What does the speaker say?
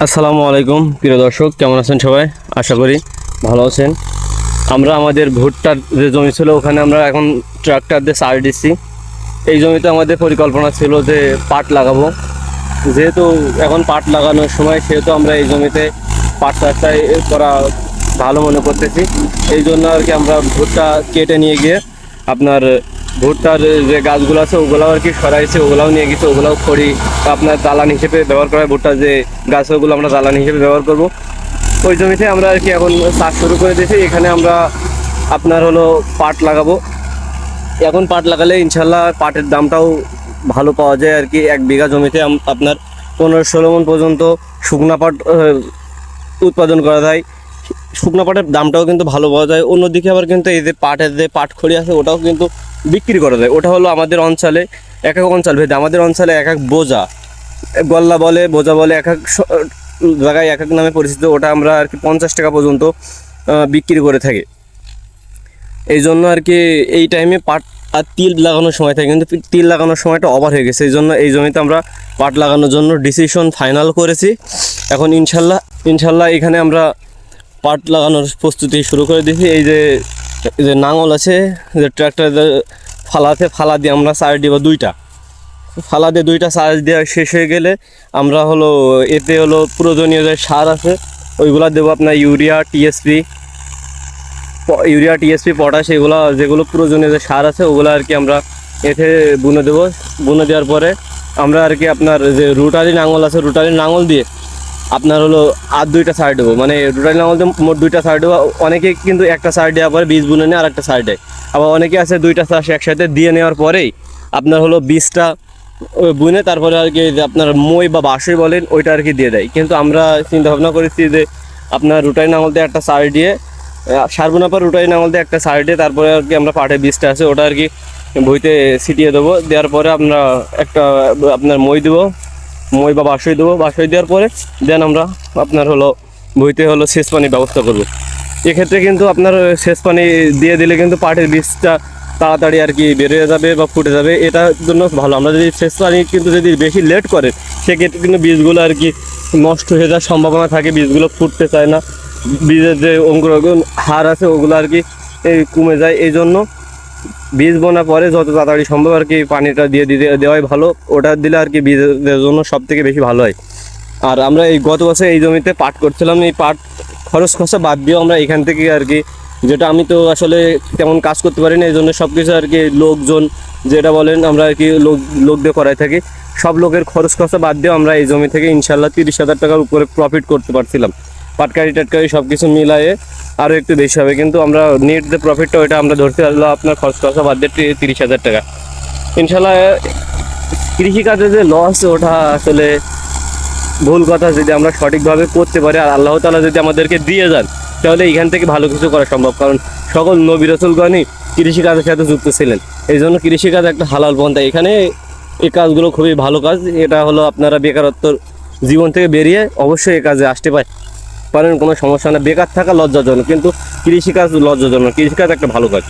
আসসালামু আলাইকুম প্রিয় দর্শক, কেমন আছেন সবাই? আশা করি ভালো আছেন। আমরা আমাদের ভুট্টার যে জমি ছিল ওখানে আমরা এখন ট্রাক্টর দিয়ে সার দিচ্ছি। এই জমিতে আমাদের পরিকল্পনা ছিল যে পাট লাগাবো। যেহেতু এখন পাট লাগানোর সময়, সেহেতু আমরা এই জমিতে পাট চাষটাই করা ভালো মনে করতেছি। এই জন্য আর কি আমরা ভুট্টা কেটে নিয়ে গিয়ে আপনার ভুট্টার যে গাছগুলো আছে ওগুলাও আর কি সরাইছে, ওগুলাও নিয়ে গেছে, ওগুলাও খড়ি আপনার জ্বালানি হিসেবে ব্যবহার করা হয়। ভুট্টার যে গাছ ওগুলো আমরা জ্বালানি হিসেবে ব্যবহার করব। ওই জমিতে আমরা আর কি এখন চাষ শুরু করে দিয়েছি। এখানে আমরা আপনার হলো পাট লাগাবো। এখন পাট লাগালে ইনশাল্লাহ পাটের দামটাও ভালো পাওয়া যায় আর কি। 1 বিঘা জমিতে আপনার 15-16 মণ পর্যন্ত শুকনা পাট উৎপাদন করা যায়। শুকনো পাটের দামটাও কিন্তু ভালো পাওয়া যায়। অন্যদিকে আবার কিন্তু এই যে পাটের যে পাট খড়ি আছে ওটাও কিন্তু বিক্রি করা যায়। ওটা হলো আমাদের অঞ্চলে এক এক অঞ্চল ভেদে, আমাদের অঞ্চলে এক এক বোঝা, গল্লা বলে, বোঝা বলে, এক এক জায়গায় এক এক নামে পরিচিত। ওটা আমরা আর কি 50 টাকা পর্যন্ত বিক্রি করে থাকি। এই জন্য আর কি এই টাইমে পাট আর তিল লাগানোর সময় থাকে, কিন্তু তিল লাগানোর সময়টা ওভার হয়ে গেছে। এই জন্য এই জমিতে আমরা পাট লাগানোর জন্য ডিসিশন ফাইনাল করেছি। এখন ইনশাল্লাহ এখানে আমরা পাট লাগানোর প্রস্তুতি শুরু করে দিয়েছি। এই যে নাঙল আছে, যে ট্র্যাক্টর ফালা দিয়ে আমরা সার দিব 2টা। ফালা দিয়ে 2টা সার দেওয়া শেষ হয়ে গেলে আমরা হলো এতে হলো প্রয়োজনীয় যে সার আছে ওইগুলা দেবো। আপনার ইউরিয়া, টিএসপি, পটাশ, এগুলো যেগুলো প্রয়োজনীয় যে সার আছে ওগুলো আর কি আমরা এতে বুনে দেবো। বুনে দেওয়ার পরে আমরা আর কি আপনার যে রোটারি নাঙল আছে, রোটারি নাঙল দিয়ে আপনার হলো আর 2টা সার দেবো। মানে রোটারি নাঙল দিয়ে মোট 2টা সার দেবো। অনেকে কিন্তু একটা সার দেওয়ার পরে বীজ বুনে নিয়ে আর একটা সার দেয়। আবার অনেকে আছে 2টা চাষ একসাথে দিয়ে নেওয়ার পরেই আপনার হলো বীজটা বুনে তারপরে আর কি আপনার মই বা বাঁশই বলেন ওইটা আর কি দিয়ে দেয়। কিন্তু আমরা চিন্তা ভাবনা করেছি যে আপনার রোটারি নাঙল দিয়ে একটা সার দিয়ে সার বোনার পর রোটারি নাঙল দিয়ে একটা সার দিয়ে তারপরে আর কি আমরা পাটের বীজটা আছে ওটা আর কি ভুঁইতে ছিটিয়ে দেবো। দেওয়ার পরে আমরা একটা আপনার মই দেবো, মই বা বাঁশই দেবো। বাঁশই দেওয়ার পরে দেন আমরা আপনার হলো ভুঁইতে হলো সেচ পানির ব্যবস্থা করব। এক্ষেত্রে কিন্তু আপনার সেচ পানি দিয়ে দিলে কিন্তু পাটের বীজটা তাড়াতাড়ি আর কি বেরিয়ে যাবে বা ফুটে যাবে। এটার জন্য ভালো। আমরা যদি সেচ পানি কিন্তু যদি বেশি লেট করে সেক্ষেত্রে কিন্তু বীজগুলো আর কি নষ্ট হয়ে যাওয়ার সম্ভাবনা থাকে, বীজগুলো ফুটতে চায় না, বীজের যে অঙ্কুরোদ্গম হার আছে ওগুলো আর কি কমে যায়। এই জন্য বীজ বোনার পরে যত তাড়াতাড়ি সম্ভব আর কি পানিটা দেওয়াই ভালো। ওটা দিলে আর কি বীজের জন্য সব থেকে বেশি ভালো হয়। আর আমরা এই গত বছর এই জমিতে পাট করছিলাম। এই পাট খরচ খরচা বাদ দিয়েও আমরা এখান থেকে আর কি, যেটা আমি তো আসলে তেমন কাজ করতে পারি না, এই জন্য সব কিছু আর কি লোকজন যেটা বলেন আমরা আর কি লোক দিয়ে করাই থাকি। সব লোকের খরচ খরচা বাদ দিয়েও আমরা এই জমি থেকে ইনশাল্লাহ 30,000 টাকার উপরে প্রফিট করতে পারছিলাম। পাটকারি টাটকারি সব কিছু মিলায়ে আরও একটু বেশি হবে, কিন্তু আমরা নেট যে প্রফিটটা ওইটা আমরা ধরতে পারলাম আপনার খরচ খরচা বাদ দিয়ে 30,000 টাকা। ইনশাল্লাহ কৃষিকাজে যে লস ওটা আসলে ভুল কথা। যদি আমরা সঠিকভাবে করতে পারি আর আল্লাহ তাআলা যদি আমাদেরকে দিয়ে যান তাহলে এখান থেকে ভালো কিছু করা সম্ভব। কারণ সকল নবী রাসূলগণই কৃষিকাজের সাথে যুক্ত ছিলেন। এই জন্য কৃষিকাজ একটা হালাল পন্থা। এখানে এই কাজগুলো খুবই ভালো কাজ। এটা হলো আপনারা বেকারত্বর জীবন থেকে বেরিয়ে অবশ্যই এই কাজে আসতে পারেন, কোনো সমস্যা না। বেকার থাকা লজ্জাজনক, কিন্তু কৃষিকাজ লজ্জাজনক। কৃষিকাজ একটা ভালো কাজ।